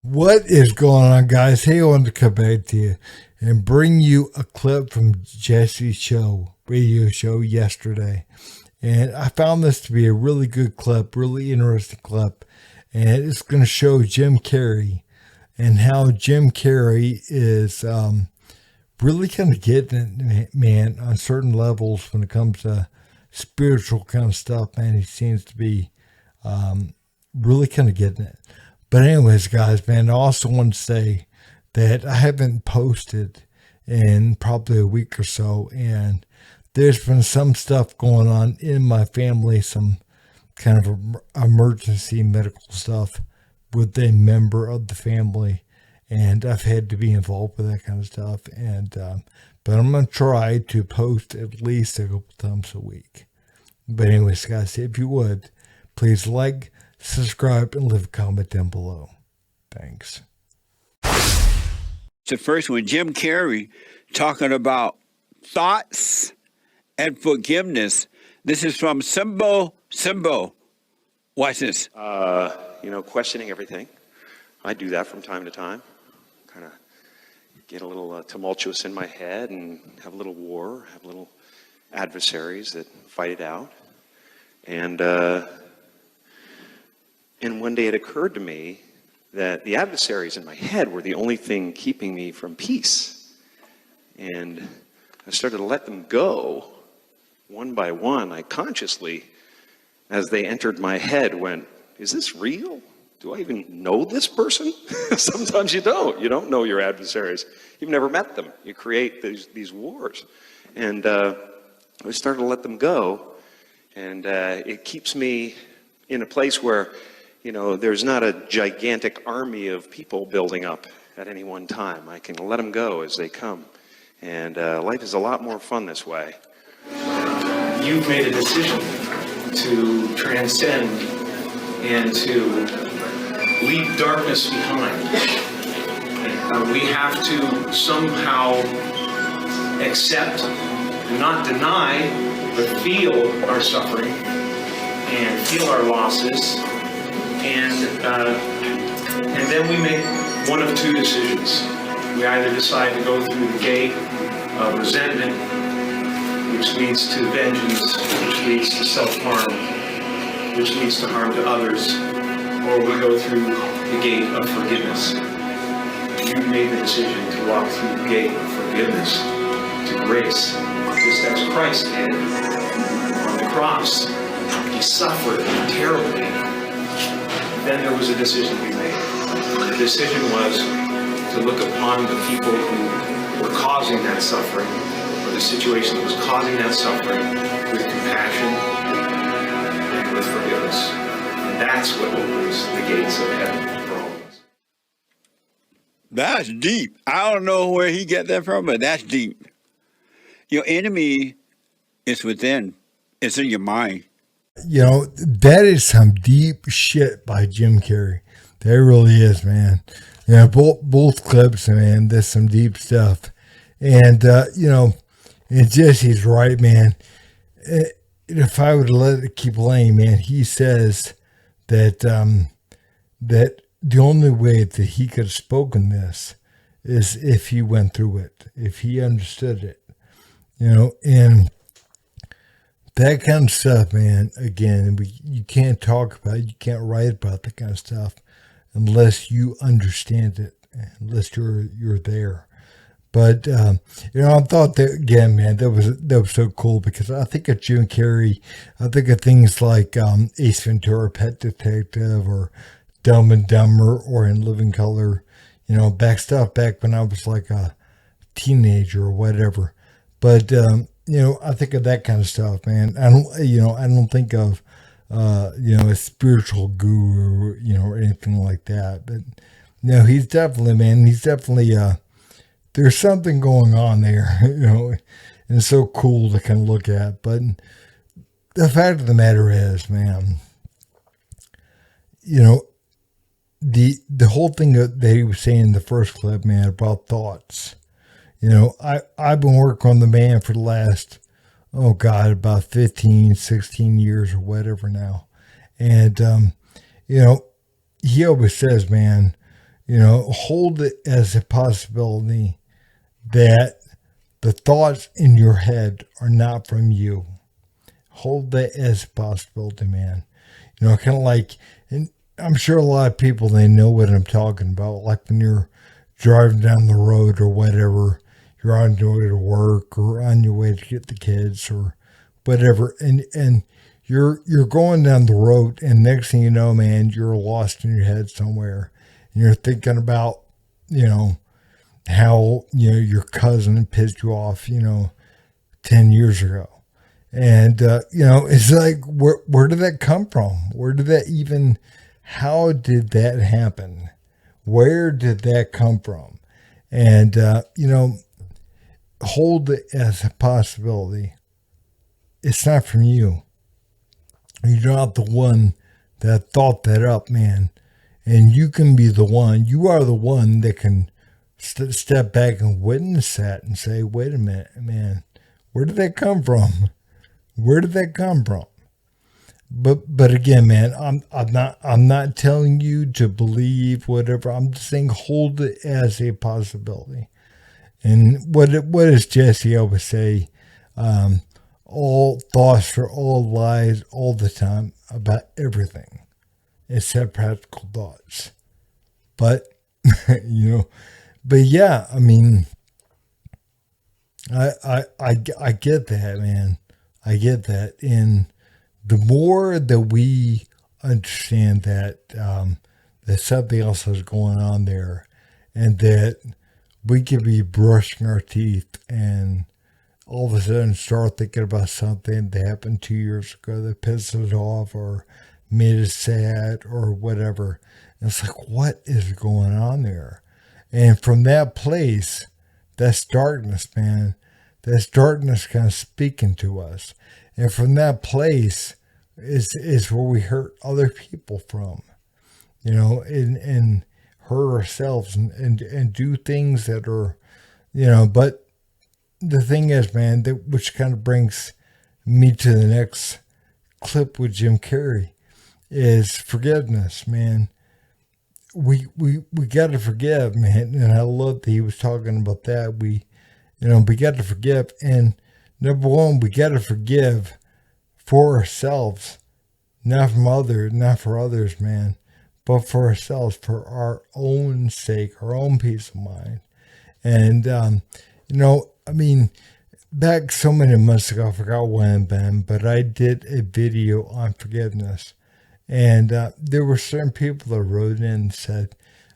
What is going on, guys? Hey, I wanted to come back to you and bring you a clip from Jesse's radio show yesterday. And I found this to be a really good clip, really interesting clip. And it's going to show Jim Carrey and how Jim Carrey is really kind of getting it, man, on certain levels when it comes to spiritual kind of stuff, man. He seems to be really kind of getting it. But anyways, guys, man, I also want to say that I haven't posted in probably a week or so, and there's been some stuff going on in my family, some kind of emergency medical stuff with a member of the family, and I've had to be involved with that kind of stuff. And but I'm going to try to post at least a couple times a week. But anyways, guys, if you would, please like, subscribe, and leave a comment down below. Thanks. The first one, Jim Carrey, talking about thoughts and forgiveness. This is from Simbo. Watch this. Questioning everything. I do that from time to time. Kind of get a little tumultuous in my head and have a little war, have little adversaries that fight it out. And one day it occurred to me that the adversaries in my head were the only thing keeping me from peace. And I started to let them go one by one. I consciously, as they entered my head, went, is this real? Do I even know this person? Sometimes you don't. You don't know your adversaries. You've never met them. You create these wars. And I started to let them go. And it keeps me in a place where, there's not a gigantic army of people building up at any one time. I can let them go as they come. And life is a lot more fun this way. You've made a decision to transcend and to leave darkness behind. We have to somehow accept, not deny, but feel our suffering and feel our losses. And then we make one of two decisions. We either decide to go through the gate of resentment, which leads to vengeance, which leads to self-harm, which leads to harm to others, or we go through the gate of forgiveness. You've made the decision to walk through the gate of forgiveness to grace, just as Christ did on the cross. He suffered terribly. Then there was a decision we made. The decision was to look upon the people who were causing that suffering, or the situation that was causing that suffering, with compassion and with forgiveness. And that's what opens the gates of heaven for all of us. That's deep. I don't know where he get that from, but that's deep. Your enemy is within. It's in your mind. That is some deep shit by Jim Carrey. That really is, man. Both clips, man, there's some deep stuff. And, and Jesse's right, man. If I would let it keep laying, man, he says that that the only way that he could have spoken this is if he went through it, if he understood it, and that kind of stuff, man, again, you can't talk about it, you can't write about that kind of stuff unless you understand it, unless you're there. But, I thought that, again, man, that was so cool, because I think of Jim Carrey, I think of things like Ace Ventura, Pet Detective, or Dumb and Dumber, or In Living Color, back when I was like a teenager or whatever. But, I think of that kind of stuff, man. I don't think of, a spiritual guru, or anything like that. But, he's definitely, there's something going on there, and it's so cool to kind of look at. But the fact of the matter is, man, the whole thing that he was saying in the first clip, man, about thoughts. I've been working on the man for the last, about 15, 16 years or whatever now. And, he always says, man, hold it as a possibility that the thoughts in your head are not from you. Hold that as a possibility, man. Kind of like, and I'm sure a lot of people, they know what I'm talking about. Like when you're driving down the road or whatever, you're on your way to work or on your way to get the kids or whatever, and you're going down the road, and next thing you know, man, you're lost in your head somewhere, and you're thinking about, how your cousin pissed you off, 10 years ago. And, it's like, where did that come from? How did that happen? Where did that come from? And, hold it as a possibility. It's not from you. You're not the one that thought that up, man. And you can be you are the one that can step back and witness that and say, wait a minute, man, where did that come from? Where did that come from? But again, man, I'm not telling you to believe whatever. I'm just saying hold it as a possibility. And what does Jesse always say? All thoughts are all lies all the time about everything, except practical thoughts. But but yeah, I mean, I get that, man. I get that. And the more that we understand that that something else is going on there, and that we could be brushing our teeth and all of a sudden start thinking about something that happened 2 years ago that pissed us off or made us sad or whatever. And it's like, what is going on there? And from that place, that's darkness, man. That's darkness kind of speaking to us. And from that place is where we hurt other people from, and hurt ourselves and do things that are, but the thing is, man, which kind of brings me to the next clip with Jim Carrey, is forgiveness, man. We got to forgive, man. And I love that he was talking about that. We got to forgive. And number one, we got to forgive for ourselves, not for others, man, but for ourselves, for our own sake, our own peace of mind. And, I mean, back so many months ago, I forgot when, Ben, but I did a video on forgiveness. And there were certain people that wrote in and said,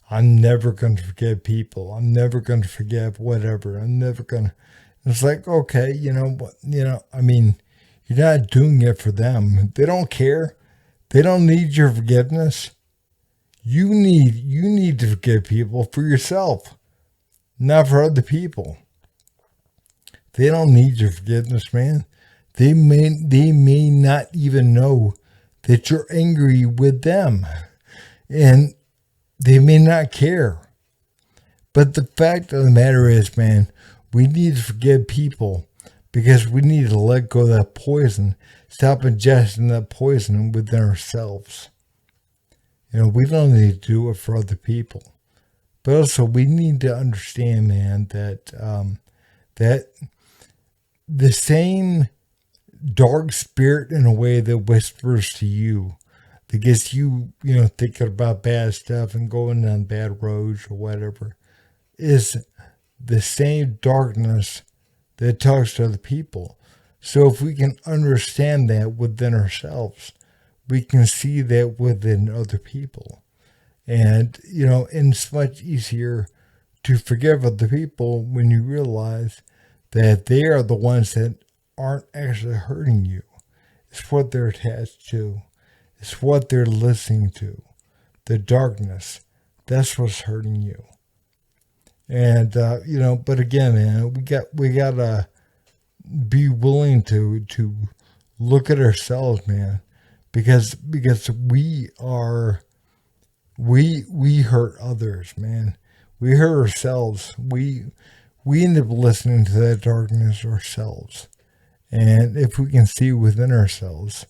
I'm never going to forgive people. I'm never going to forgive whatever. I'm never going to. It's like, okay, I mean, you're not doing it for them. They don't care. They don't need your forgiveness. You need to forgive people for yourself, not for other people. They don't need your forgiveness, man. They may not even know that you're angry with them, and they may not care. But the fact of the matter is, man, we need to forgive people because we need to let go of that poison, stop ingesting that poison within ourselves. We don't need to do it for other people. But also, we need to understand, man, that that the same dark spirit in a way that whispers to you, that gets you, thinking about bad stuff and going down bad roads or whatever, is the same darkness that talks to other people. So if we can understand that within ourselves, we can see that within other people. And, and it's much easier to forgive other people when you realize that they are the ones that aren't actually hurting you. It's what they're attached to. It's what they're listening to. The darkness. That's what's hurting you. And, but again, man, we gotta be willing to look at ourselves, man, because we hurt others, man. We hurt ourselves. We end up listening to that darkness ourselves. And if we can see within ourselves,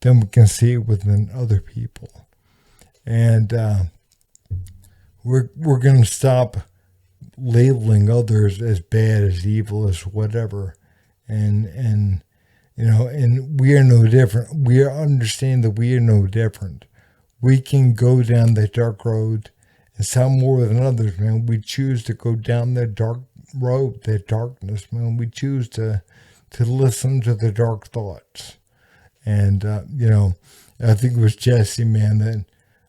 then we can see within other people. And we're gonna stop labeling others as bad, as evil, as whatever, and and we are no different. We understand that we are no different. We can go down the dark road, and some more than others, man. We choose to go down that dark road, that darkness, man. We choose to listen to the dark thoughts. And I think it was Jesse, man, that,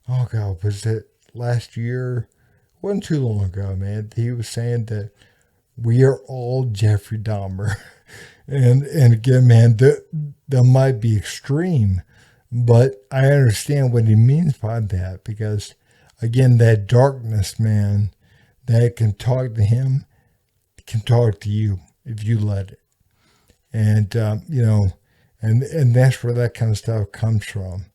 oh God, was it last year? It wasn't too long ago, man. He was saying that we are all Jeffrey Dahmer. And again, man, that might be extreme, but I understand what he means by that, because again, that darkness, man, that can talk to him, can talk to you if you let it. And and that's where that kind of stuff comes from.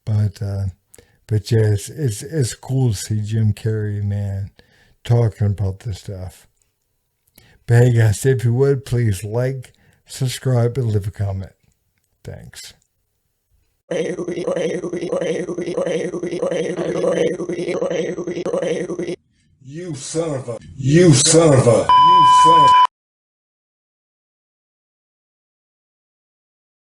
But yeah, it's cool to see Jim Carrey, man, talking about this stuff. But hey guys, if you would, please like, subscribe, and leave a comment. Thanks. You son of a.